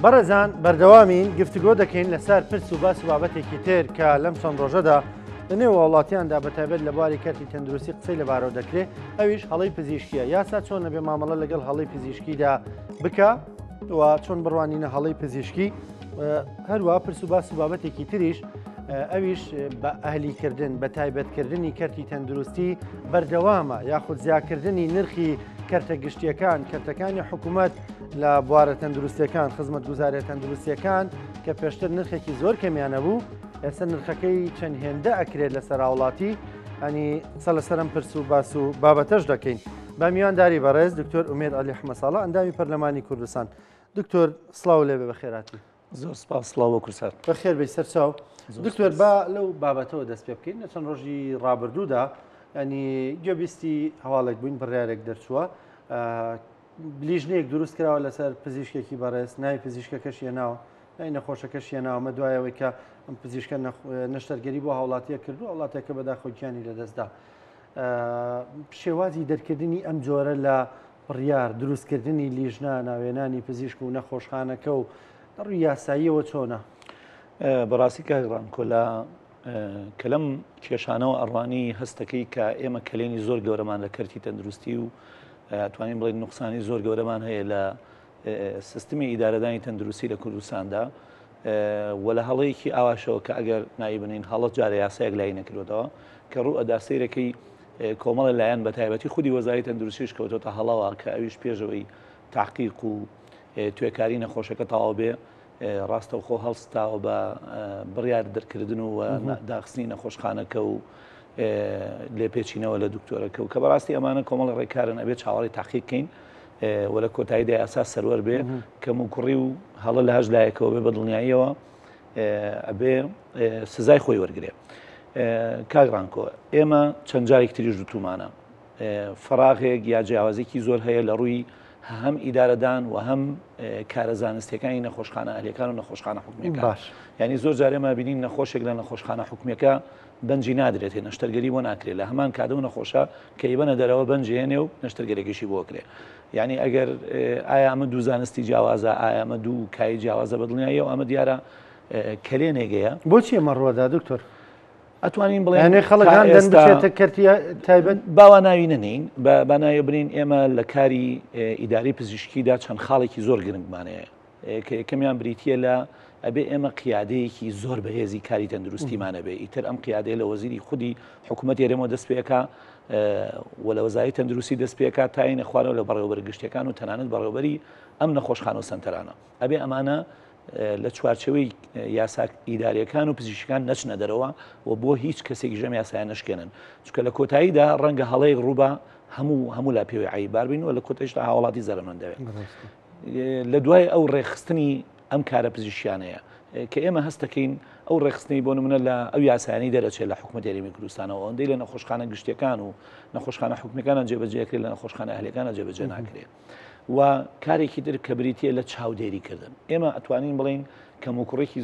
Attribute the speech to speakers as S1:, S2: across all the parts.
S1: بەڕێزان بەردەوامین گفتگۆ دەکەین لەسەر پرس و باس و بابەتێکی تر کە لەم چەند ڕۆژەدا لەنێو وڵاتیاندا بەتایبەت لە بواری کەرتی تەندروستی قسەی لەبارەوە دەکرێت ئەویش هەڵەی پزیشکیە یاسا چۆن نەبێ مامەڵە لەگەڵ هەڵەی پزیشکیدا بکە و چۆن بڕوانینە هەڵەی پزیشکی هەروە پرس و باس و بابەتێکی تریش ئەویش بە ئەهلیکردن بە تایبەتکردنی کەرتی تەندروستی بەردەوامە یاخود زیادکردنی نرخی کەرتە گشتیەکان کەرتەکانی حکوومەت لە بوارە تەندروستیەکان خزمەت گوزارە تەندروستیەکان کە پێشتر نرخێکی زۆر کەمیانە بوو ئێستا نرخەکەی چەند هێندە ئەکرێت لە سەراوڵاتی ئەنی قسە لەسەرم پرس و باس و بابەتەش دەکەین بە میوانداری بەڕێز دکتۆر ئومێد عەلی حمەساڵە ئەندامی پەرلەمانی کوردستان دکتۆر سڵاو لێبێ بە خێراتی
S2: زۆر سپاس سڵاو بە کورسات
S1: بەخێر بێی سەرچاو دکتۆر با لەو بابەتەوە دەست پێ بکەین لە چەند ڕۆژی ڕابردوودا ینی گوێبیستی هەواڵێک بووین بڕیارێک دەرچووە بلیژنەیەک دروست کراوە لەسەر پزیشکێکی بەڕێز ناوی پزیشکەکەش هێناوە ناوی نەخۆشەکەش هێناوە دوایەوەی کە ئەم پزیشکە نەشتەرگەری بۆ هاوڵاتیە کردو وڵاتێکە بەداخۆکیانی لەدەستدا شێوازی دەرکردنی ئەم جۆرە لە بڕیار دروستکردنی لیژنە ناوێنانی پزیشک و نەخۆشخانەکە و ڕووی یاساییەوە چۆنە
S2: بەڕاستی کاگڕان کۆلا کە لەم کێشانەوە ئەڕوانی هەستەکەی کە ئێمە کلێنی زۆر گەورەمان لە کەرتی تەندروستی و توانین بڵێن نوقسانی زۆر گەورەمان هەیە لە سیستمی ئیدارەدانی تەندروستی لە کوردستاندا وە لە هەڵەیەکی ئاواشەوە کە ئەگەر نایی بنین هەڵەت جارە یاسایەک لای نەکردەوە کە ڕوو ئەدا سەیرەکەی کۆمەڵە لایەن بە تایبەتی خودی وەزارەتی تەندروستیش کەوتۆتە هەڵەوە کە ئەویش پێشەوەی تاقیق و توێکاری نەخۆشەکە تەواو بێ ڕاستەوخۆ هەڵستاوە بە بڕیار دەرکردن و داخستنی نەخۆشخانەکە و لێپێچینەوە لە دکتۆرەکە و کە بەڕاستی ئەمانە کۆمەڵ ڕێکارن ئەبێت چاوەڕی تاقیقکەین وە لە کۆتاییدا ئاساس سەروەر بێ کەم و کوڕی و هەڵە لە هەژ لایەکەوە بێ بە دڵنیاییەوە ئەبێ سزای خۆی وەرگێ کاگڕانکۆ ئێمە چەند جارێک تریش دوتومانە فراغێک یا جیاوازێکی زۆر هەیە لە ڕووی هەم ئیدارەدان و هەم کارە زانستیەکانی نەخۆشخانە ئەهلیەکان و نەخۆشخانە حکومیەکان
S1: باش
S2: ینی زۆر جارێمە بینین نەخۆشێک لە نەخۆشخانە حکومیەکە بەنجی نادرێت نەشتەرگەری بۆ ناکرێت لە هەمان کادە و نەخۆشە کە ئیبەنە دەرەوە بەنجێنێ و نەشتەرگەرێکیشی بۆ کرێ یعنی ئەگەر ئایا ئەمە دوو زانستی جیاوازە ئایا ئەمە دوو کایی جیاوازە بە دڵنیاییەوە ئەمە دیارە کلێنێگەیە
S1: بۆچی ئەمە ڕوەدا دکتۆر
S2: ئەتوانین بڵێن
S1: خەڵکان دەنبێتە کەرتی تایبەت
S2: باوا ناوی نەنین بە ناوی برین ئێمە لە کاری ئیداری پزیشکیدا چەند خاڵێکی زۆر گرنگمانەیە کە یەکەمیان بریتە لە ئەبێ ئێمە قیادەیەکی زۆر بەهێزی کاری تەندروستیمانە بێ ئیتر ئەم قیادەیە لە وەزیری خودی حکوومەت ێرەمەوە دەست پێەکە و لە وەزارەتی تەندروستی دەست پێەکە تاینە خوارەوە لە بەڕێوەبەر گشتیەکان و تەنانەت بەڕێوەبەری ئەم نەخۆشخانە و سەنتەرانە ئەبێ ئەمانە لە چوارچەوەی یاسا ئیداریەکان و پزیشکان نەچنە دەرەوە و بۆ هیچ کەسێکی ژەم یاسایە نشکێنن چکە لە کۆتاییدا ڕەنگە هەڵەیە ڕووبە هەموو لا پێوەی عیبار بین و لە کۆتاییشدا هاوڵاتی زەرمەند دەوێت لە دوای ئەو ڕێخستنی ئەم کارە پزیشکیانەیە کە ئێمە هەستەکەین ئەو ڕێخستنی بۆ نمونە لە ئەو یاسایانی دەرەچێت لە حکوومەت یاریمی کوردستانەوە ئەوەندەی لە نەخۆشخانە گشتیەکان و نەخۆشخانە حکومیەکانە جێبەجێکرێت لە نەخۆشخانە ئەهلیەکانە جێبەجێ ناکرێت و کارێکی تر کە بریتە لە چاودێریکردن ئێمە ئەتوانین بڵین کەموکوڕێکی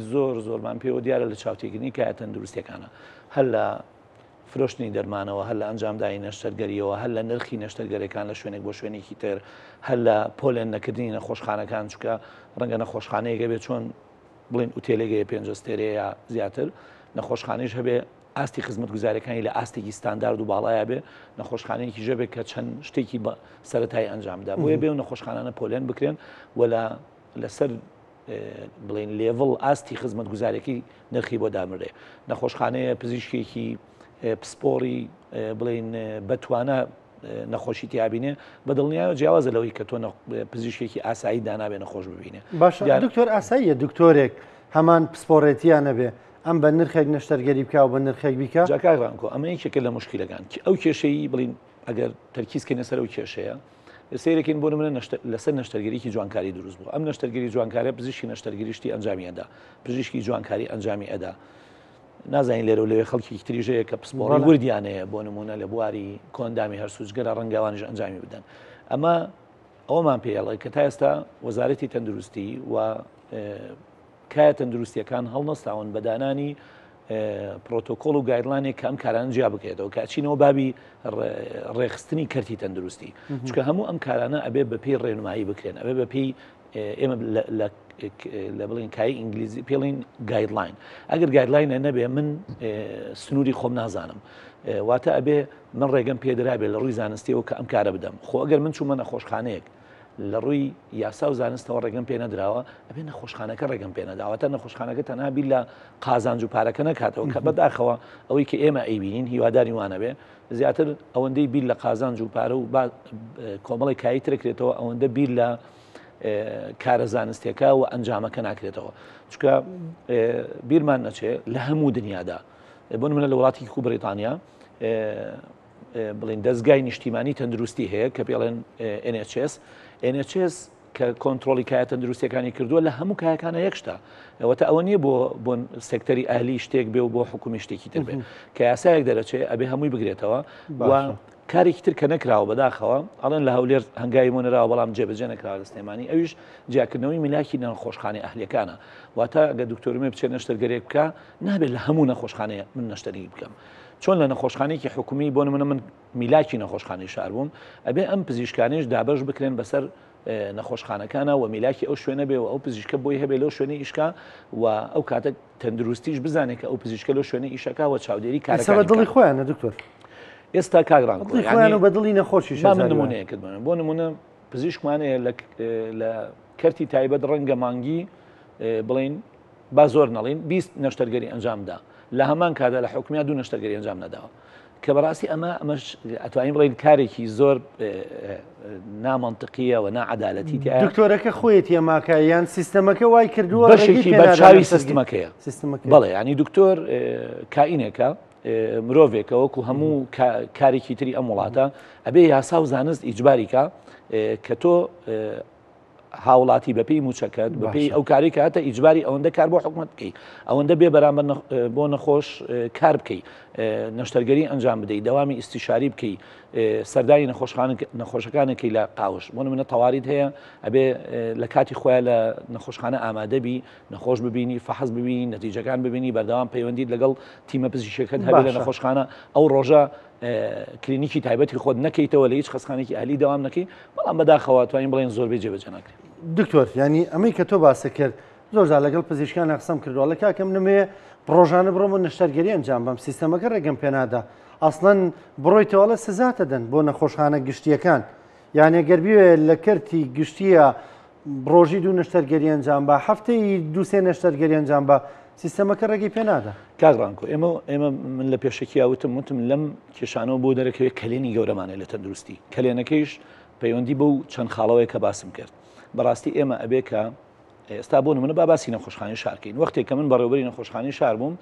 S2: زۆرمان پێوە دیارە لە چاوتێگرنی کە تەندروستیەکانە هەل لە فرۆشتنی دەرمانەوە هەل لە ئەنجامدانی نەشتەرگەریەوە هەل لە نرخی نەشتەرگەرەکان لە شوێنێک بۆ شوێنێکی تر هەل لە پۆلێن نەکردنی نەخۆشخانەکان چکە ڕەنگە نەخۆشخانەیەگە بێت چۆن بڵین ئوتێلێگەیە پێنجستێرەیە زیاتر نەخۆشخانەیش هەبێ ئاستی خزمەت گوزارەکانی لە ئاستێکی ستاندارد و باڵایە بێ نەخۆشخانەیەکی ژەبێت کە چەند شتێکی بە سەرەتای ئەنجامدا بۆیە بێ و نەخۆشخانانە پۆلێن بکرێن و لەسەر بڵین لێڤڵ ئاستی خزمەت گوزارێکی نرخی بۆ دامرێ نەخۆشخانەیە پزیشکێکی پسپۆری بڵین بەتوانە نەخۆشی تیابینێ بە دڵنیایە جیاوازە لەوەی کە تۆ پزیشکێکی ئاسایی دانابێ نەخۆش ببینێ
S1: باش دکتۆر ئاساییە دکتۆرێک هەمان پسپۆڕێتیان نەبێ ئەم بە نرخێک نەشتەرگەری بکە و بە نرخێک بیکە
S2: جاکارڕانکۆ ئەمە یەکێکە لە مشکلەکان ئەو کێشەی بڵین ئەگەر تەرکیزکەینە سەر ئەو کێشەیە سیرێکین بۆ منە لەسەر نەشتەرگەریکی جوانکاری دروست بوو ئەم نەشتەرگەری جوانکارە پزیشکی نەشتەرگەریشتی ئەنجامی ئەدا پزیشکی جوانکاری ئەنجامی ئەدا نازانین لێرە و لەوێ خەڵکی تریژەیە کە پسپۆڕی وردیانەیە بۆ نمونە لە بواری کۆندامی هەرسوچگەرە ڕەنگاوانیش ئەنجامی بدەن ئەمە ئەومان پێڵێ کە تا ئێستا وەزارەتی تەندروستی و کایە تەندروستیەکان هەڵنەستاون بەدانانی پرۆتۆکۆڵ و گایدلانێک کە ئەم کاران جیا بکرێتەوە کاچینەوە بابی ڕێخستنی کەرتی تەندروستی چکە هەموو ئەم کارانە ئەبێ بەپێی ڕێنمایی بکرێن ئەبێ بەپێی ئێمە لە بڵین کای ئینگلیزی پێڵین گایدلاین ئەگەر گایدلاینە نەبێ من سنووری خۆم نازانم واتە ئەبێ من ڕێگەم پێدرابێت لە ڕووی زانستیەوە کە ئەم کارە بدەم خۆ ئەگەر من چوومە نەخۆشخانەیەک لە ڕووی یاسا و زانستەوە ڕێگەم پێ نەدراوە ئەبێ نەخۆشخانەکە ڕێگەم پێ نەداوەتە نەخۆشخانەکە تەنها بیر لە قازانج و پارەکە نەکاتەوە کە بەداخەوە ئەوەی کە ئێمە ئەیبینین هیواداری وانە بێ زیاتر ئەوەندەی بیر لە قازانج و پارە و کۆمەڵی کایی ترکرێتەوە ئەوەندە بیر لە کارە زانستیەکە و ئەنجامەکە ناکرێتەوە چکە بیرمان نەچێت لە هەموو دنیادا بۆ نمونە لە وڵاتی کو بریتانیا بڵین دەستگای نیشتیمانی تەندروستی هەیە کە پێڵێن NHS کە کۆنتترۆلی کایە تەندروستیەکانی کردووە لە هەموو کایەکانە یەکشتا ئەوەتە ئەوە نییە بۆ سێکتەری ئاهلی شتێک بێ و بۆ حکومی شتێکی تر بێت کە یاسایەک دەرەچێت ئەبێ هەمووی بگرێتەوە و کارێکی تر کە نەکراوە بەداخەوە ئەڵێن لە هەولێر هەنگاوی مۆنەراوە بەڵام جێبەجێ نەکراوە لە سلێمانی ئەویش جیاکردنەوەی میلاکی نەخۆشخانەی ئەهلیەکانە واتە ئەگە دکتۆرمێ بچێت نەشتەرگەرێک بکە نابێت لە هەموو نەخۆشخانەیە من نەشتەری بکەم چۆن لە نەخۆشخانەیەکی حکومی بۆ نمونە من میلاکی نەخۆشخانەی شار بووم ئەبێ ئەم پزیشکانیش دابەش بکرێن بەسەر نەخۆشخانەکانە و میلاکی ئەو شوێنە بێ و ئەو پزیشکە بۆی هەبێ لەو شوێنەی ئیشکا و ئەو کاتە تەندروستیش بزانێت کە ئەو پزیشکە لەو شوێنەی ئیشەکە و چاودێری کارەکە
S1: دڵی خۆیانە دکتۆر
S2: ئێستا کاگران
S1: و بەدڵی نەخۆشی
S2: من نمونەیەکت بۆ نمونە پزیشکمانەیە لە کەرتی تایبەت ڕەنگە مانگی بڵین با زۆر نەڵین 20 نەشتەرگەری ئەنجامدا لە هەمان کادا لە حکومیا 2 نەشتەرگەری ئەنجام نەداوە کە بەڕاستی ئەمەش ئەتوانین بڵین کارێکی زۆر نامەنتقیە و ناعەدالەتی تایە
S1: دکتۆرەکە خۆیەتی ئەماکە یان سیستەمەکە وای کردووە
S2: بەشێکی بەرچاوی سیستمەکەیە بەڵێ ینی دکتۆر کائینێکە مرۆڤێکە وەکو هەموو کارێکی تری ئەم وڵاتە ئەبێ یاسا و زانست ئیجباریکە کە تۆ هاوڵاتی بەپێی موچەکەت بەپێی ئەو کارێکە هاتە ئیجباری ئەوەندە کار بۆ حکومەت بکەی ئەوەندە بێ بەرامبەر بۆ نەخۆش کار بکەی نەشتەرگەری ئەنجام بدەیت دەوامی ئیستیشاری بکەی سەردانی نەخۆشەکانەکەی لە قاوش بۆ منە تەواریت هەیە ئەبێ لە کاتی خۆیان لە نەخۆشخانە ئامادەبی نەخۆش ببینی فەحز ببینی نەتیجەکان ببینی بەردەوام پەیوەندیت لەگەڵ تیمە پزیشکەکەت هەبێ لە نەخۆشخانە ئەو ڕۆژە کلینیکی تایبەتی خۆت نەکەیتەوە لە هیچ خەسخانێکی ئاهلی دەوام نەکەی بەڵام بەداخەوە توانین بڵێن زۆربەی جێبەجێ ناکرێت
S1: دکتۆر ینی ئەمەی کە تۆ باسە کرد زۆرجار لەگەڵ پزیشکان قسەم کردووە لە کاکەم نمێ ڕۆژانە بڕۆم و نەشتەرگەری ئەنجام بەم سیستەمەکە ڕێگەم پێنادا ئەسڵەن بڕۆیتەوە سزاتە دەن بۆ نەخۆشخانە گشتیەکان یانێ گەربیوێ لە کەرتی گشتیە ڕۆژی 2 نەشتەرگەری ئەنجام بە هەفتەی 2-3 نەشتەرگەری ئەنجام بە سیستەمەکە ڕێگەی پێنادا
S2: کاگڕانکۆ ئێمە من لە پێشکی وتم لەم کێشانەوە بۆ دەرەکەوێت کلێنی گەورەمانێت لە تەندروستی کلێنەکەیش پەیوەندی بەو چەند خاڵەوەی کە باسم کرد بەڕاستی ئێمە ئەبێ کە ئێستا بۆ نمونە باسی نەخۆشخانەی شارکەین وەختێک کە من بەڕێوەبەری نەخۆشخانەی شار بووم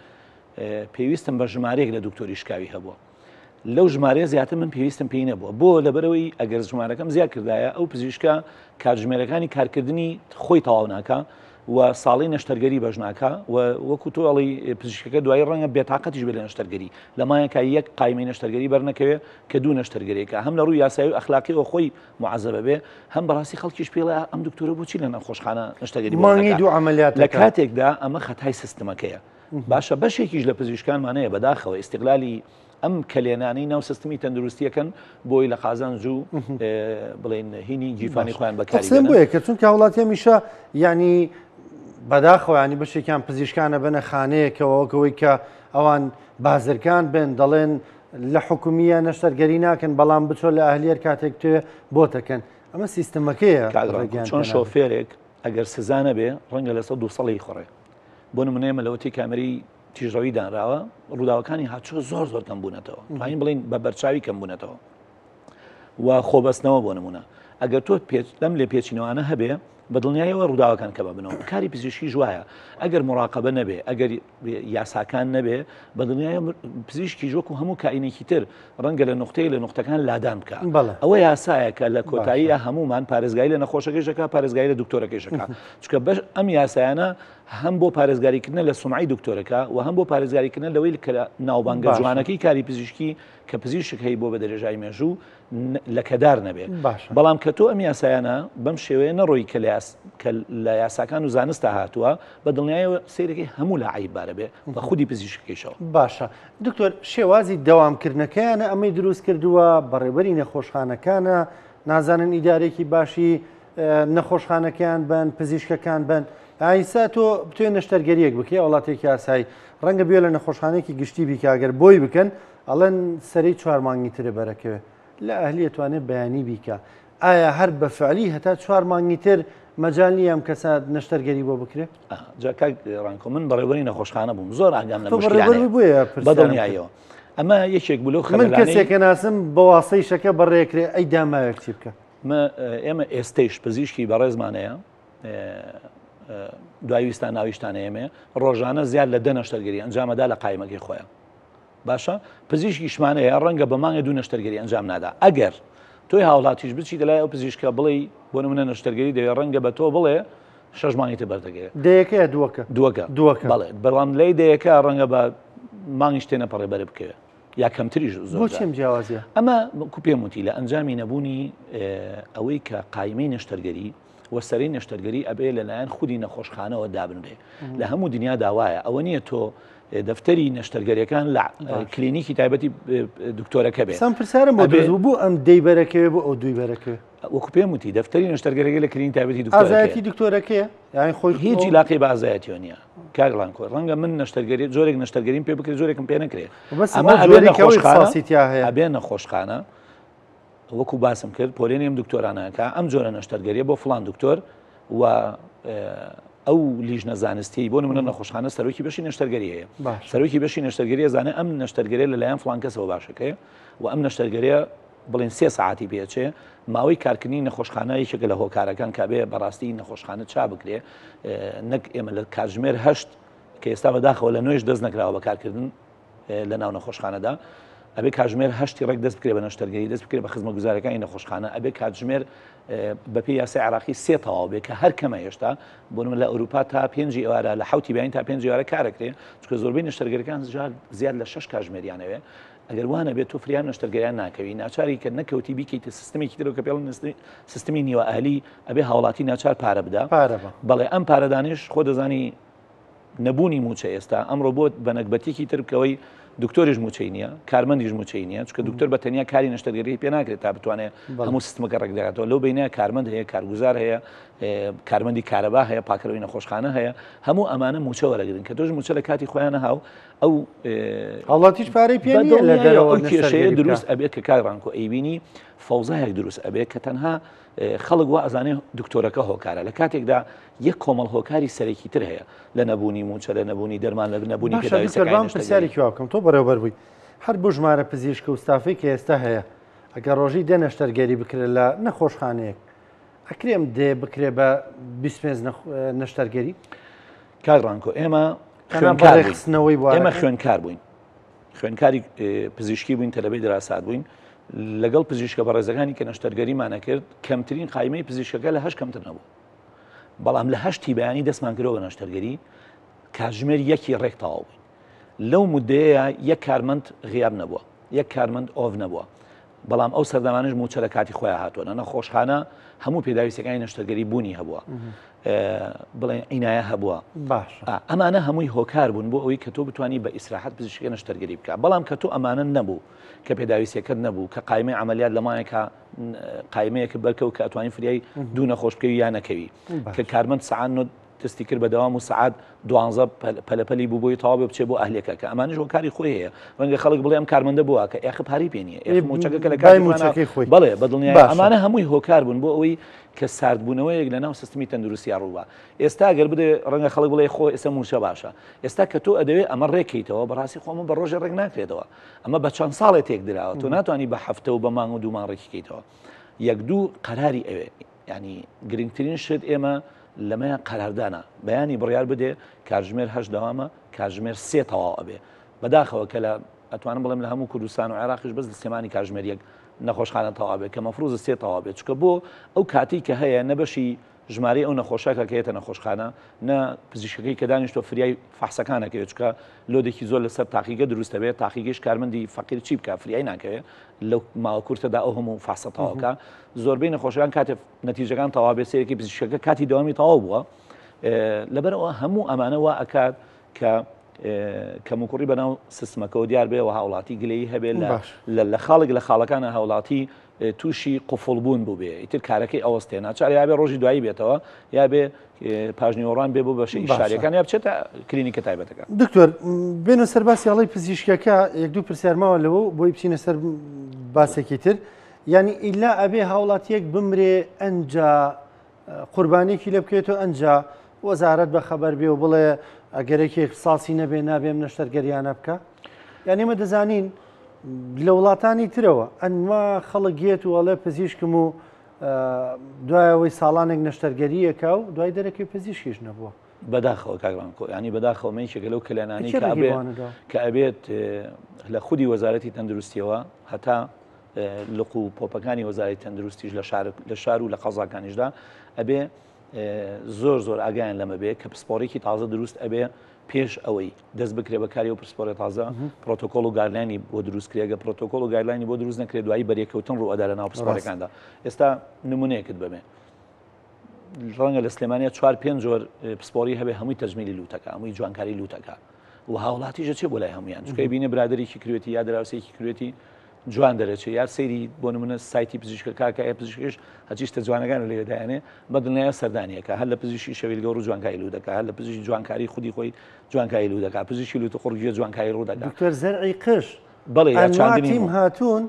S2: پێویستم بە ژمارەیەک لە دکتۆری شکاوی هەبووە لەو ژمارە زیاتر من پێویستم پێی نەبووە بۆ لەبەرەوەی ئەگەر ژمارەکەم زیاد کردایە ئەو پزیشکە کاتژمێرەکانی کارکردنی خۆی تەواو ناکە و ساڵی نەشتەرگەری بەژناکە و وەکو تۆڵی پزیشکەکە دوای ڕەنگە بێتاقەتیش بێ لە نەشتەرگەری لەمایەکە یەک قایمەی نەشتەرگەری بەرنەکەوێت کە 2 نەشتەرگەریەکە هەم لە ڕووی یاسایی و ئەخلاقیەوە خۆی معەزەبە بێ هەم بەڕاستی خەڵکیش پێڵێ ئەم دکتۆرە بۆچی لە نەخۆشخانە نەشتەرگەری
S1: مانگی 2 عەمەلیات
S2: لە کاتێکدا ئەمە خەتای سیستمەکەیە باشە بەشێکیش لە پزیشکانمانەیە بەداخەوە ئیستیقلالی ئەم کلێنانەی ناو سیستمی تەندروستیەکەن بۆی لە قازانج و بڵێن هینی جیفانی خۆیان بەکاری
S1: بۆیە کە چونکە وڵاتی هەمیشە ینی بەداخەوەیانی بەشێکیان پزیشکانە بنە خانەیەکەوە وەکەوەی کە ئەوان بازرگان بن دەڵێن لە حکومیە نەشتەرگەری ناکەن بەڵام بچۆ لە ئەهلێر کاتێک توێ بۆتەکەن ئەمە سیستەمەکەیە
S2: چۆن شۆفێرێک ئەگەر سزانە بێ ڕەنگە لەسەر 2 سەڵی خۆڕێ بۆ نمونەیە مەلەوەتی کامەری تیژڕەوی دانراوە ڕووداوەکانی هاتووە زۆر کەم بوونەتەوە توانین بڵین بە بەرچاوی کەم بوونەتەوە و خۆبەستنەوە بۆ نمونە ئەگەر تۆ لەم لێ پێچینەوەانە هەبێ بە دڵنیایەوە ڕووداوەکان کە ببنەوە کاری پزیشکی جوایە ئەگەر مراقبە نەبێ ئەگەر یاساکان نەبێ بە دڵنیایە پزیشکی ژوەکو هەموو کائینێکی تر ڕەنگە لە نقطەی لە نقطەکان لادان بکە ئەوە یاسایەکە لە کۆتاییە هەمومان پارێزگای لە نەخۆشەکەیشەکە پارێزگای لە دکتۆرەکەیشەکە چکە بەش ئەم یاسایانە هەم بۆ پارێزگاریکردن لە سومعی دکتۆرەکە و هەم بۆ پارێزگاریکردن لەوەی کە ناوبانگە جوانەکەی کاری پزیشکی کە پزیشک هەیە بۆ بە دەرێژای مێژوو لە کەدار نەبێت بەڵام کە تۆ ئەم یاسایانە بەم شێوەیە نەڕۆی کە لە یاساکان و زانستە هاتووە بە دڵنیایەوە سیرەکەی هەموو لە عیبارە بێ بە خودی پزیشکیشەوە
S1: باشە دکتۆر شێوازی دەوامکردنەکەیانە ئەمەی دروست کردووە بەڕێوەری نەخۆشخانەکانە نازانن ئیدارێکی باشی نەخۆشخانەکەیان بن پزیشکەکان بن ئایسا تۆ بتوێن نەشتەرگەریەک بکەی وڵاتێکی ئاسایی ڕەنگە بێ لە نەخۆشخانەیەکی گشتی بیکگەر بۆی بکەن ئەڵەن سەری 4 مانگی ترە بەرەکەوێ لە ئەهلی توانێت بەیانی بیکە ئایا هەر بە فعلی هەتا 4 مانگی تر مەجال نیە ئەم کەسە نەشتەرگەری بۆ بکرێت
S2: ڕانکۆ من بەڕێوەری نەخۆشخانە بووم زۆر ئاگام بەدڵنیایەوە ئەمە یەکێک بلو
S1: من کەسێکە ناسم بە واسەی شەکە بەڕێکرێ ئەی داماوێک چی بکە
S2: ئێمە ئێستەیش پزیشکی بەڕێزمانەیە دوایویستان ناویشتانە ئێمێ ڕۆژانە زیاد لە 10 نەشتەرگەری ئەنجامەدا لە قایمەکەی خۆیان باشە پزیشکیشمانەیە ڕەنگە بە مانگە 2 نەشتەرگەری ئەنجام نادا ئەگەر تۆی هاوڵاتیش بچی دەلای ئەو پزیشکە بڵێ بۆ نمونە نەشتەرگەری دەوێت ڕەنگە بە تۆ بڵێ 6 مانگی تر بەردەگەێت
S1: دەیەکەیە دووەکە
S2: بەڵێ بەڵام لەی دەیەکە ڕەنگە بە مانگیش تێنە پەڕێبەر بکەوێت یا کەمتریش زۆر
S1: بۆچیم جیاوازیە
S2: ئەمە کو پێم وتی لە ئەنجامی نەبوونی ئەوەی کە قایمەی نەشتەرگەری وەسەرەی نەشتەرگەری ئەبێ لەلایەن خودی نەخۆشخانەوە دابنرێ لە هەموو دنیا داوایە ئەوە نییە تۆ دەفتەری نەشتەرگەریەکان لە کلینیکی تایبەتی دکتۆرەکە بێت
S1: سام پرسیارم بۆ دەزوو بوو ئەم دەی بەرەکەوێ بۆ ئەو دوی بەرەکەوێ
S2: وەکو پێم وتی دەفتەری نەشتەرگەرەکە لە کلینیکی تایبەتی
S1: ئازایەتی دکتۆرەکەیە یانی خۆی
S2: هیچ علاقەی بە ئازایەتیەوە نییە کاگڵانکۆ ڕەنگە من نەشتەرگەری زۆرێک نەشتەرگەریم پێ بکرێت زۆرێکم پێ نەکرێت ئەمە ئەبێ نەخۆشخانە وەکو باسم کرد پۆلێنیم دکتۆرانەکە ئەم جۆرە نەشتەرگەریە بۆ فڵان دکتۆر و ئەو لیژنە زانستی بۆ نمونە نەخۆشخانە سەرۆکی بەشی نەشتەرگەریەیە سەرۆکی بەشی نەشتەرگەریە زانێ ئەم نەشتەرگەریە لەلایەن فڵان کەسەوە باشەکەی و ئەم نەشتەرگەریە بڵێن 3 ساعتی پێچێ ماوەی کارکردنی نەخۆشخانە یەکێکە لە هۆکارەکان کابێ بەڕاستی نەخۆشخانە چا بکرێ نەک ئێمە لە کاتژمێر 8 کە ئێستا بەداخەوە لە نوێش دەست نەکراوە بەکارکردن لە ناو نەخۆشخانەدا ئەبێ کاتژمێر 8 ڕێک دەست بکرێ بە نەشتەرگەری دەست بکرێ بە خزمەتگوزارەکانی نەخۆشخانە ئەبێ کاتژمێر بەپێی یاسای عراقی 3 تەواو بێ کە هەر کەمە هێشتا بۆ نمونە لە ئەوروپا تا 5 ئێوارە لە حوتی بیان تا 5 ئێوارە کارەکرێ چونکە زۆربەی نەشتەرگەریەکان زیاد لە 6 کاتژمێریانەوە ئەگەر وانە بێت تۆ فریان نەشتەرگەریان ناکەوی ناچاری کە نەکەوتی بیکەیتە سیستەمێکی ترەوە کە پێڵ سیستەمی نیوە ئاهلی ئەبێ هاوڵاتی ناچار پارە بدا بەڵێ ئەم پارەدانیش خۆ دەزانی نەبوونی موچە ئێستا ئەمڕۆ بۆ بە نەکبەتێکی تر بکەوەی دکتۆریش موچەی نییە کارمەندیش موچەی نییە چکە دکتۆر بە تەنیا کاری نەشتەرگەری پێ ناکرێت تا بتوانێت هەموو سیستمەکە ڕێکداگاتەوە لەو بینە کارمەند هەیە کارگوزار هەیە کارمەندی کارەبا هەیە پاکەرەوەی نەخۆشخانە هەیە هەموو ئەمانە موچە وەرەگرن کە تۆش موچە لە کاتی خۆیان هاو ئەو
S1: هەڵاتیش پارەی پێ لە دەرەوە
S2: کێشەیە دروست ئەبێت کە کارڕانکۆ ئەیبینی فەوزایەک دروست ئەبێت کە تەنها خەڵک وا ئەزانێ دکتۆرەکە هۆکارە لە کاتێکدا یەک کۆمەڵ هۆکاری سەرێکی تر هەیە لە نەبوونی موچە لە نەبوونی دەرمان لە نەبوونی
S1: پرسیارێکی واکەم تۆ بەڕێوەبەر بووی هەر بۆ ژمارە پزیشکە و ستافی کە ئێستا هەیە ئەگەر ڕۆژی دە نەشتەرگەری بکرێت لە نەخۆشخانەیەک ئەکرێم دێ بکرێ بە 25 نەشتەرگەری
S2: کاگڕانکۆ ئێمە ئێمە خوێنکار بووین خوێنکاری پزیشکی بووین تەلەبەی دەراسات بووین لەگەڵ پزیشکە بەڕێزەکانی کە نەشتەرگەریمانە کرد کەمترین قایمەی پزیشکەکە لە 8 کەمتر نەبوو بەڵام لە 8 بەیانی دەستمان کردەوە بە نەشتەرگەری کاتژمێر 1 ڕێک تەواو بووین لەو مودەیە یەک کارمەند غیاب نەبووە یەک کارمەند ئۆڤ نەبووە بەڵام ئەو سەردەمانش موچە لە کاتی خۆیان هاتووە نەخۆشخانە هەموو پێداویستەکانی نەشتەرگەری بوونی هەبووە بڵێن عینایە هەبووە ئەمانە هەمووی هۆکار بوون بۆ ئەوەی کە تۆ بتوانانی بە ئیسراحەت پزیشکی نەشتەرگەری بکە بەڵام کە تۆ ئەمانە نەبوو کە پێداویستەکەت نەبوو کە قایمەی عملیات لەمایەکە قایمەیەکە بەرکەوت کە ئەتوانین فریای دوو نەخۆش بکەوی یان نەکەوی کە کارمەند سەعات تستی کرد بە دەوام و سعات 12 پەلەپەلی بوو بۆی تەواو بچێ بۆ ئەهلەکە کە ئەمانش هۆکاری خۆی هەیە ڕەنگە خەڵک بڵێ ئەم کارمەندە بووە کە ئێخ پاری پێ نییە موچەکە لە کاری خۆی بڵێ بەدڵنیای ئەمانە هەمووی هۆکار بوون بۆ ئەوەی کە ساردبوونەوەیەک لە ناو سیستمی تەندروستی ڕووبە ئێستا گەر بدێ ڕەنگە خەڵک بڵێ خۆ ئێستا موچە باشە ئێستا کە تۆ ئەدەوێت ئەمە ڕێکیتەوە بەڕاستی خۆمە بە ڕۆژە ڕێک ناکرێتەوە ئەمە بە چەند ساڵێک تێک درراوە تۆ ناتوانانی بە هەفتە و بە مانگ و دوومان ڕێکیکەیتەوە یەک دوو قەراری ئەوێ ینی گرنگترین شت ئێمە لەمەیە قەراردانە بەیانی بڕیار بدێ کاتژمێر 8 دەوامە کاتژمێر 3 تەواو ئەبێ بەداخەوە کە لە ئەتوانم بڵێم لە هەموو کوردستان و عێراقیش بەس لە سێمانی کاتژمێر 1 نەخۆشخانە تەواو بێت کە مەفروضە 3 تەواو بێت چکە بۆ ئەو کاتی کە هەیە نەبەشی ژمارەی ئەو نەخۆشەکە کە هێتە نەخۆشخانە نە پزیشکەکەی کە دانیشتۆ فریای فەحسەکانەکەوێت چکە لۆدێکی زۆر لەسەر تاقیگە دروستە بێت تاقیگەش کارمەندی فەقیر چی بکە فریای ناکەوێت لەو ماوە کورتەدا ئەو هەموو فەحسە تەواوکە زۆربەی نەخۆشەکان کاتێ نەتیجەکان تەواو بێت سەرێکی پزیشکەکە کاتی دەوامی تەواو بووە لەبەرەوە هەموو ئەمانەوە ئەکات کە کەموکوڕی بەناو سیستمەکەەوە دیار بێ و هاوڵاتی گلەیی هەبێت لە خاڵک لە خاڵەکانە هاوڵاتی تووشی قفڵبوون بوو بێ ئیتر کارەکەی ئەوەستێ ناچار یا بێ ڕۆژی دوایی بێتەوە یا بێ پاژنیوەڕان بێ بۆ بەشەی شاریەکان یا بچێتە کلینیکە تایبەتەکە.
S1: دکتۆر بێنە سەر باسی هەڵی پزیشکەکە یەک دوو پرسیارماوە لەوە بۆی بچینە سەر باسێکی تر یعنی ئیلا ئەبێ هاوڵاتیەک بمرێ ئەنجا قوربانێکی لێ بکەوێتەوە ئەنجا وەزارەت بە خەبەر بێ و بڵێ ئەگەرێکی اختصاسی نەبێ نابێم نەشتەرگەریانە بکە یعنی ئێمە دەزانین لە وڵاتانی ترەوە ئەنوا خەڵک گێت و ئەڵێ پزیشکم و دوایەوەی ساڵانێک نەشتەرگەریەکە و دوای دەرەکەی پزیشکیش نەبووە
S2: بەداخەوە کاگرانکۆ ینی بەداخەوەمەیەکێکە لەو کلێنانی کە ئەبێت لە خودی وەزارەتی تەندروستیەوە هەتا لق و پۆپەکانی وەزارەتی تەندروستیش لە شار و لە قەزاکانیشدا ئەبێ زۆر ئاگایان لەمە بێ کە پسپۆرێکی تازە دروست ئەبێ پێش ئەوەی دەست بکرێ بەکاری و پرسپۆرە تازە پرۆتۆکۆل و گایدلاینی بۆ دروستکرێگە پرۆتۆکۆل و گایدلاینی بۆ دروست نەکرێت دوایی بەریەکەوتن ڕوئەدا لە ناو پرسپۆرەکاندا ئێستا نمونەیەکت بەمێ ڕەنگە لە سلێمانیا 4-5 جۆر پسپۆری هەبێ هەمووی تەجمیلی لوتەکە هەمووی جوانکاری لوتەکە و هاوڵاتیژە چێ بۆ لای هەمویان چکە بینە برادێکی کروێتی یا دراوسێکی کروێتی جوان دەرەچێت یار سەیری بۆ نمونە سایتی پزیشکە کاکە پزیشکش هەچیشتە جوانەکان لێدایانێ بەدڵنیایە سەردانیەکە هەر لە پزیشکی شەویلگەڕ و جوانکاری لو دەکات هەر لە پزیشکی جوانکاری خودی خۆی جوانکاری لو دەکات پزیشکی لوتە خۆرگیە جوانکاری ڕوو دەکات
S1: دکتۆر زەرعی قش
S2: بەڵێ یا چاندنی
S1: تیم هاتوون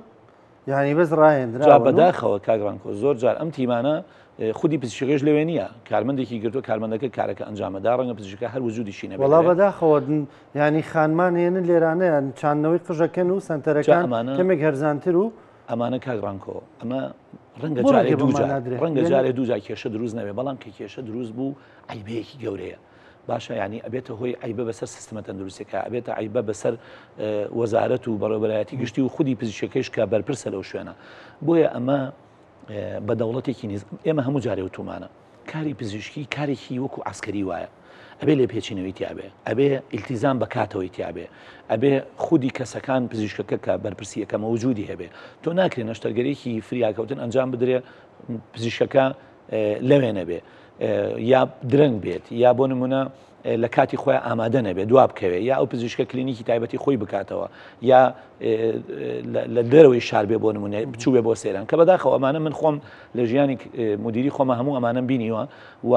S1: یعنی بەس ڕایەندرا
S2: جا بەداخەوە کاگرانکۆ زۆر جار ئەم تیمانە خودی پزیشکەش لەوێ نییە کارمەندێکی گرتو کارمەندەکە کارەکە ئەنجامەدا ڕەنگە پزیشکە هەر وجودیشی نەبێت
S1: وەڵا بەداخەوە ینی خانمان هێنن لێرانەیە چاندنەوەی قژەکەن و سنتەرەکان کەمێک هەرزانتر و
S2: ئەمانە کاگرانکۆ ئەمە ڕەنگە جارێ دووجا کێشە دروست نەبێ بەڵام کە کێشە دروست بوو عیبەیەکی گەورەیە باشە ینی ئەبێتە هۆی عیبە بەسەر سیستمە تەندروستیەکە ئەبێتە عیبە بەسەر وەزارەت و بەڕێوەبەرایەتی گشتی و خودی پزیشکەکەیش کە بەرپرسە لەو شوێنە بۆیە ئەمە بە دەوڵەتێکی نیز ئێمە هەموو جارێ وتومانە کاری پزیشکی کارێکی وەکو عسکەری وایە ئەبێ لێ پێچینەوەی تیاابێ ئەبێ ئیلتیزام بەکاتەوەی تیاابێ ئەبێ خودی کەسەکان پزیشکەکە کە بەرپرسیەکە مەوجودی هەبێ تۆ ناکرێن نەشتەرگەرێکی فریاکەوتن ئەنجام بدرێ پزیشکەکە لەوێ نەبێ یا درەنگ بێت یا بۆ نمونە لە کاتی خۆی ئامادە نەبێت دواب بکەوێت یا ئەو پزیشکە کلینیکی تایبەتی خۆی بکاتەوە یا لە دەرەوەی شار بێ بۆ نمونێ بچوو بێ بۆ سێران کە بەداخەوە ئەمانە من خۆم لە ژیانی مدیری خۆمە هەموو ئەمانم بینیوە و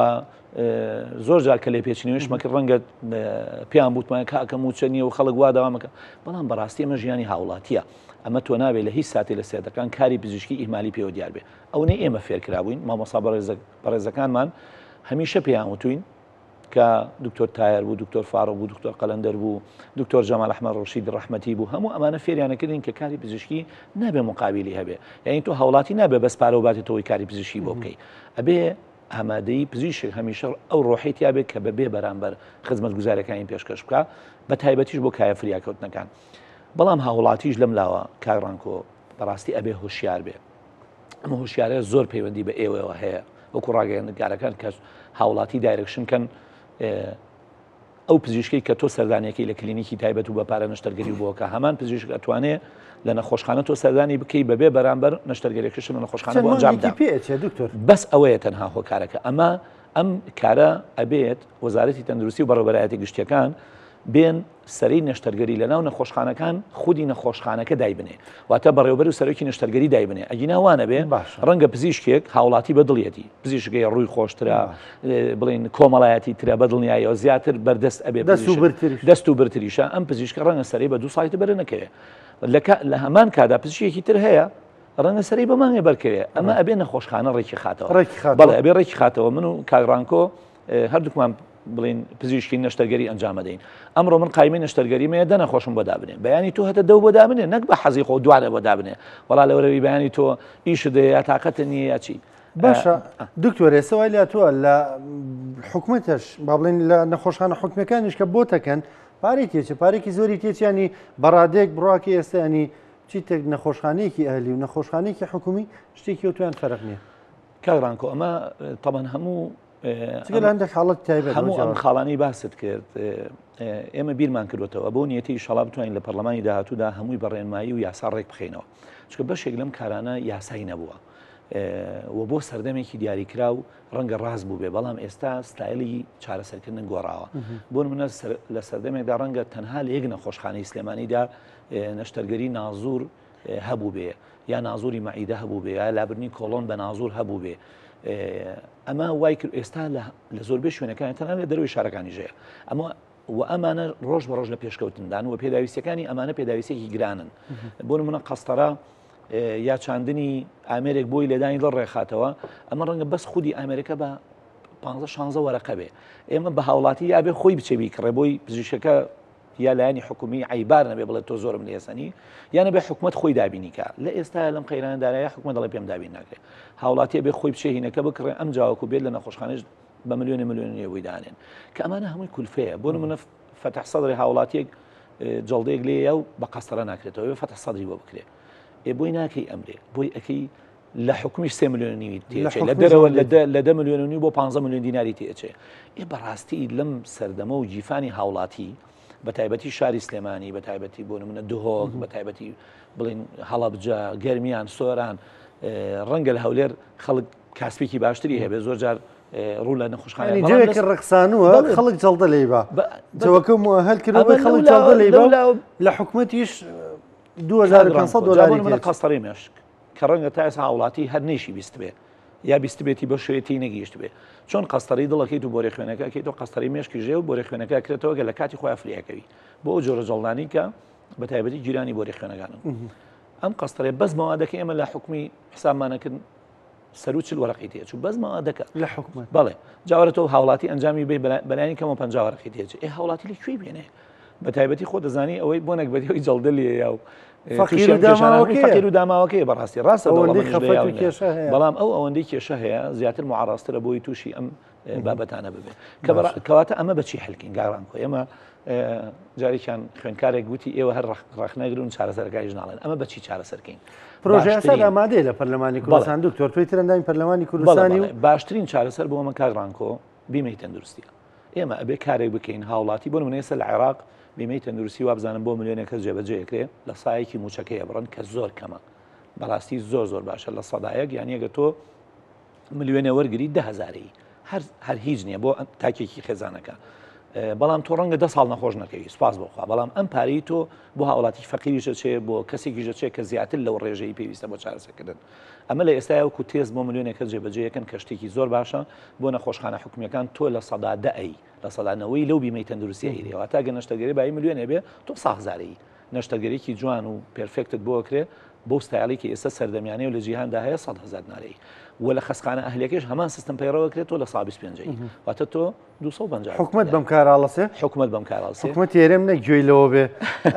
S2: زۆر جار کە لێ پێچینەوەش مەکرد ڕەنگە پێیان بوتمان کاکەم و چەنیە و خەڵک وا داوامەکە بەڵام بەڕاستی ئەمە ژیانی هاوڵاتیە ئەمە تۆ نابێت لە هیچ ساتی لە سێدەکان کاری پزیشکی ئیهمالی پێوە دیار بێ ئەو نەی ئێمە فێرکرابووین مامۆستا بەڕێزەکانمان هەمیشە پێیان وتوین کە دکتۆر تایر بوو دکتۆر فاڕۆ بوو دکتۆر قەلەندەر بوو دکتۆر جەمال ئەحمەد ڕەشید ڕەحمەتی بوو هەموو ئەمانە فێریانەکردین کە کاری پزیشکی نابێ مقابلی هەبێ یعنی تۆ هاوڵاتی نابێ بەس پارە و باتێتەوەی کاری پزیشکی بۆ بکەیت ئەبێ ئامادەی پزیشک هەمیشە ئەو ڕۆحیت یابێت کە بەبێ بەرامبەر خزمەت گوزارەکانی پێشکەش بکە بە تایبەتیش بۆ کایە فریاکەوتنەکان بەڵام هاوڵاتیش لەم لاوە کاگڕانکۆ بەڕاستی ئەبێ هوشیار بێ ئەمە هوشیارە زۆر پەیوەندی بە ئێوەوە هەیە وەکو ڕاگەیەندەکارەکان کە هاوڵاتی دایرکشنکەن ئەو پزیشکی کە تۆ سەردانیەکەی لە کلینیکی تایبەت و بە پارە نەشتەرگەری بووەکە هەمان پزیشک ئەتوانێت لە نەخۆشخانە تۆ سەردانی بکەی بەبێ بەرامبەر نەشتەرگەریەکەش لە نەخۆشخانە بۆ ئەنجامدا بەس ئەوەیە تەنها هۆکارەکە ئەم کارە ئەبێت وەزارەتی تەندروستی و بەڕێوەبەرایەتی گشتیەکان بێن سەرەی نەشتەرگەری لە ناو نەخۆشخانەکان خودی نەخۆشخانەکە دایبنێ واتە بەڕێوەبەر و سەرۆکی نەشتەرگەری دایبنێ ئەگیناوانە بێ ڕەنگە پزیشکێک هاوڵاتی بەدڵیەتی پزیشکەکەی ڕووی خۆشترە بڵین کۆمەڵایەتی ترە بەدڵنیایەوە زیاتر بەردەست ئەبێ دەست و برتریشە ئەم پزیشکە ڕەنگە سەرەی بە 2 ساڵی بەرە نەکەوێت لە هەمان کادا پزیشکێکی تر هەیە ڕەنگە سەرەی بەمانگێ بەرکەوێت ئەمە ئەبێ نەخۆشخانە ڕێکی خاتەوە بەڵێ ئەبێ ڕێکی خاتەوە من و کاگڕانکۆ هەردووکمان بڵین پزیشکی نەشتەرگەری ئەنجام دەین ئەمڕۆ من قایمەی نەشتەرگەریمەیە دەنەخۆشم بۆ دابنێ بەیانی تۆ هەتە دەو بۆ دابنێ نەک بە حەزی خۆ دوانە بۆ دابنێ وەڵا لەوەرەوی بەیانی تۆ ئیشت یا تااقەتە نییە یا چی
S1: باشە دکتۆر ئێستا وای لە تۆ لە حکوومەتەش با بڵین لە نەخۆشخانە حکومەکانیش کە بۆتەکەن پارەی تێچێ پارێکی زۆری تێچیانی بەڕادێک بڕاکی ئێستا ینی چیتێک نەخۆشخانەیەکی ئەهلی و نەخۆشخانەیەکی حکومی شتێکی ئەوتویان فەرق نییە
S2: کاگڕانکۆ ئەمە تەبەن هەموو
S1: هەندێک حاڵەت تایبەت
S2: هەموو ئەم خاڵانەی باست کرد ئێمە بیرمان کردوێتەوە بۆ نیەتی ئینشاڵا بتوانین لە پەرلەمانی داهاتوودا هەمووی بەڕێنمایی و یاسا ڕێک بخینەوە چکە بەشێک لەم کارانە یاسایی نەبووە و بۆ سەردەمێکی دیاریکرا و ڕەنگە ڕاست بوو بێ بەڵام ئێستا ستایلی چارەسەرکردن گۆڕاوە بۆ منە لە سەردەمێکدا ڕەنگە تەنها لە یەک نەخۆشخانەی سلێمانیدا نەشتەرگەری نازور هەبوو بێ یا نازوری مەعیدە هەبوو بێ یا لابرنی کۆڵۆن بە نازور هەبوو بێ ئەمە وای کرد ئێستا لە زۆربەی شوێنەکان تەنها لە دەروی شارەکانی ژەیە ئەمە و ئەمانە ڕۆژ بە ڕۆژ لە پێشکەوتندان و پێداویستەکانی ئەمانە پێداویستێکی گرانن بۆ منە قەستەرە یا چاندنی ئامێرێک بۆی لێدانی دڵ ڕێخاتەوە ئەمە ڕەنگە بەس خودی ئامریکا بە 15-16 وەرەقە بێ ئێمە بە هاوڵاتی یا بێ خۆی بچێ بیکڕێ بۆی پزیشەکە یا لایانی حکومی عیبار نەبێ بڵێت تۆ زۆرم لێسەنی یانە بێ حکومت خۆی دابینیکە لە ئێستا لەم قەیرانەدارایە حکومت دەڵێ پێم دابین ناکرێت هاوڵاتی بێ خۆی بچێ هینەکە بکڕێ ئەم جاوەکو بێت لە نەخۆشخانەش بە ملیۆنی دانێن کە ئەمانە هەمووی کولفەیە بۆ منە فتح سەدری هاوڵاتیەک جەڵدەیەک لێیە و بە قەستەرە ناکرێتەوە فتح سەدری بۆ بکرێ بۆی ناکەی ئەمرێ بۆی ئەەکەی لە حکومیش 3 ملیۆنی تێچێ لە دەرەوە لە 10 ملیۆنی بۆ 15 ملیۆن دیناری تێچێ بەڕاستی لەم سەردەمە و جیفانی هاوڵاتی بە تایبەتی شاری سلێمانی بە تایبەتی بۆ منە دهۆک بە تایبەتی بڵین هەڵەبجە گەرمیان سۆران ڕەنگە لە هەولێر خەڵک کاسپێکی باشتری هەبێ زۆر جار ڕوو لە نەخۆشخانە
S1: جێکی ڕقسانوە خەڵک جەڵدە لێی بە جەوەکەم هەل کردەوەی خەڵک جەڵدە لێی بە لە حکومەتیش 2500 دلاری
S2: منە قەستەڕی مێشک کە ڕەنگە تا ئێستا هاوڵاتی هەر نێشی بیست بێ یا بیست بێتی بە شوێتی نەگەیشت بێ چۆن قەستەری دڵەکەیت و بۆرە خوێنەکەکەیت و قەستەری مێشکی ژێ و بۆرە خوێنەکە کرێتەوە گە لە کاتی خۆی فریەکەوی بۆ ئەو جۆرە جەڵدانی کە بە تایبەتی جیرانی بۆرە خوێنەکانن ئەم قەستەرێ بەس مەوادەکە ئێمە لە حکومی حسابمانەکردن سەر و چل وەرەقی تێچ و بەس مەوادەکە
S1: لە حکومت
S2: بەڵێ جاوەرەتەوە هاوڵاتی ئەنجامی بێ بەلایانی کەمە 50 وەرەقی تێچ هاوڵاتی لەکوێ بێنێ بە تایبەتی خۆ دەزانی ئەوەی بۆ نەکبەتەوەی جەڵدە لێە و فەقیر و داماوەکەی بەڕاستی ڕاستە بەڵام ئەو ئەوەندەی کێشە هەیە زیاتر معڕاسترە بۆی تووشی ئەم بابەتانە ببێ کەواتە ئەمە بەچی هەلکین گاڕانکۆ ئێمە جارێکیان خوێنکارێک گوتی ئێوە هەر ڕخنەگرون چارەسەرەکانی ژناڵێن ئەمە بەچی چارەسەرکەین
S1: پرۆژەسەر ئامادەیە لە پەرلەمانی کوردستان دکتۆر توی ترەندامی پەرلەمانی کوردستانی و
S2: باشترین چارەسەر بۆ ئەمە کاگڕانکۆ بیمەی تەندروستیە ئێمە ئەبێ کارێک بکەین هاوڵاتی بۆ نمونە ئێستا لە عێراق بیمەی تەندروستی وابزانم بۆ ملیۆنێک کەس جێبەجێکرێ لە سایەکی موچەکەی بڕن کە زۆر کەمە بەڕاستی زۆر باشە لە سەدایەک یان ئەگە تۆ ملیۆنێ وەرگری 10,000 هەر هیچ نییە بۆ تاکێکی خێزانەکە بەڵام تۆ ڕەنگە 10 ساڵ نەخۆش نەکەوی سپاس بخوا بەڵام ئەم پارەی تۆ بۆ هاوڵاتی فەقیریشە چێ بۆ کەسێکی ژەچێ کە زیاتر لەو ڕێژەی پێویستە بۆ چارەسەرکردن ئەمە لە ئێستا وەکو تێز بۆ ملیۆنێک کەس جێبەجێیەکەن کە شتێکی زۆر باشە بۆ نەخۆشخانە حکومیەکان تۆ لە سەدا 10 لە سەدانەوەی لەو بیمەی تەندروستی هەیەوە تاگە نەشتەگەری بای ملیۆنێ بێ تۆ 100,000 نەشتەگەرێکی جوان و پرفکتت بۆکرێ بۆ ستایلێکی ئێستا سەردەمیانەی و لە جیهاندا هەیە 100,000 نارەی و لە خەسخانە ئەهلەکەش هەمان سیستم پەیڕەوەکرێت تۆ لە 125 واتە تۆ 250
S1: حکومت بەم کاراڵەسێ
S2: حکومت بەم کاراڵسێ
S1: حکومت یێرێم نەگوێیلەوە بێ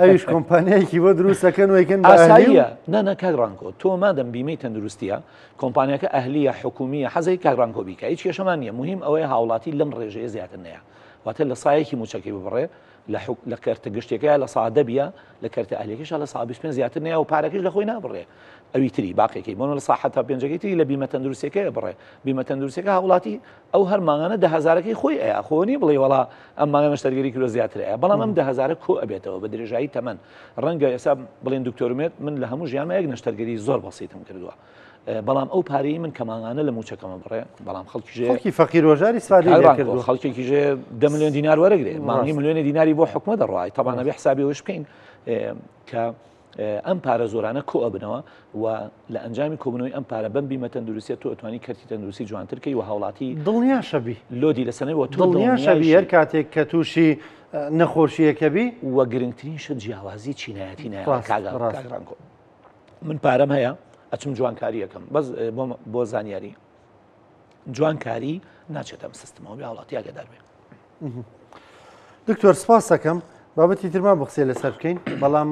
S1: ئەویش کۆمپانیایەکی بۆ دروستەکەن وەکەن
S2: ئاساییە نە کاگڕانکۆ تۆ مادەم بیمەی تەندروستیە کۆمپانیەکە ئەهلیە حکومیە حەزەی کاگڕانکۆ بیکە هیچ کێشەمان نییە مهم ئەوەیە هاوڵاتی لەم ڕێژەیە زیاتر نەیە واتە لە سایەکی موچەکەی ببڕێ لە کەرتە گشتێکە لە سادە بیە لە کەرتە ئەهلێکیش لە 125 زیاتر نەیە و پارەکەش لە خۆی نابڕێ ئەوی تری باقیەکەی بۆن لە ساحەت تا پێنجەکەی تری لە بیمە تەندروستیەکەی بڕێ بیمە تەندروستیەکە هاوڵاتی ئەو هەر ماگانە 10,000ەکەی خۆی ئەیە خۆنی بڵێ وڵا ئەم ماگە نەشتەرگەری کیلۆ زیاتر ئەیە بەڵام ئەم 10,000 کۆ ئەبێتەوە بە درێژایی تەمەن ڕەنگە ئێستا بڵێن دکتۆرمێت من لە هەموو ژیانمە یەک نەشتەرگەری زۆر بەسیتم کردووە بەڵام ئەو پارەی من کەمانگانە لە موچەکەمە بڕێ بەڵام خەڵکی
S1: فەقیر وەژاری سوادی کردو
S2: خەڵکێکی ژێ 10 ملیۆن دینار وەرەگرێ مانگی ملیۆنی دیناری بۆ حکومە دەڕای تەبانە بێ حسابی وش بکەین کە ئەم پارە زۆرانە کۆ ئەبنەوە و لە ئەنجامی کۆبنەوەی ئەم پارە بەم بیمە تەندروستیە تۆ ئەتوانی کەرتی تەندروستی جوانترکەی و هاوڵاتی
S1: دڵنیا شەبی
S2: لۆدی لەسەنەوە
S1: دڵنیا شەبی هەر کاتێک کە تووشی نەخۆشیەکەبی
S2: وە گرنگترین شت جیاوازی چینایەتی نایکۆ من پارەم هەیە ئەچم جوانکاریەکەم بەس بۆ زانیاری جوانکاری ناچێتە ئەم سیستمەوە هاوڵاتی ئاگادار بێ
S1: دکتۆر سپاس دەکەم بابەتی ترمان بقسێ لەسەر بکەین بەڵام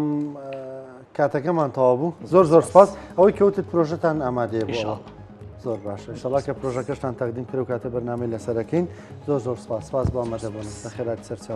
S1: کاتەکەمان تەواو بوو زۆر سپاس ئەوەی کەوتت پرۆژەتان ئامادەیە بۆ زۆر باشە ئینشەڵا کە پرۆژەکەشتان تەقدیم کرد و کاتە بەرنامەی لەسەرەکەین زۆر سپاس بۆ ئامادەبوون بەخێرات سەرچاو